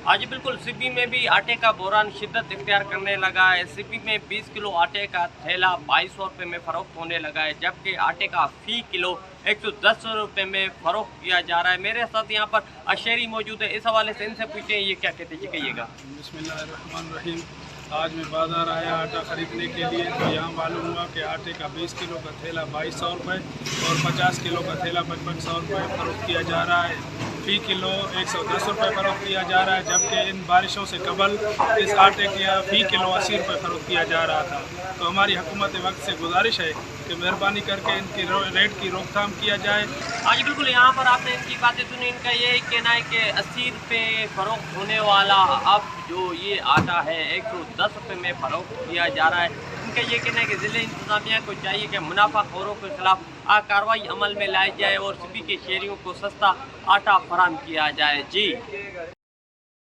आज बिल्कुल सिपी में भी आटे का बहरान शिद्दत इख्तियार करने लगा है। सिपी में 20 किलो आटे का थैला 2200 रुपये में फ़रोख्त होने लगा है, जबकि आटे का फ़ी किलो 110 रुपये में फ़रोख्त किया जा रहा है। मेरे साथ यहाँ पर अशहरी मौजूद है, इस हवाले से इनसे पूछते हैं ये क्या कहते हैं जी, कहिएगा। बिस्मिल्लाहिर्रहमानिर्रहीम। आज मैं बाज़ार आया आटा ख़रीदने के लिए, तो यहाँ मालूम हुआ कि आटे का 20 किलो का थैला 2200 रुपये और 50 किलो का थैला 5500 रुपये फ़रोख्त किया जा रहा है। फ़ी किलो 110 रुपये फ़रोख्त किया जा रहा है, जबकि इन बारिशों से कबल इस आटे का फ़ी किलो 80 रुपये फ़रोख्त किया जा रहा था। तो हमारी हुकूमत वक्त से गुजारिश है कि मेहरबानी करके इनकी रेट की रोकथाम किया जाए। आज बिल्कुल यहाँ पर आपने इनकी बातें सुनी। इनका ये कहना है कि 80 रुपये फ़रोख्त होने वाला अब जो ये आटा है 110 रुपये में फ़रोख्त किया जा रहा है। इनका ये कहना है कि ज़िले इंतज़ामिया को चाहिए कि मुनाफाखोरों के खिलाफ कार्रवाई अमल में लाई जाए और सभी के शहरियों को सस्ता आटा फराहम किया जाए। जी।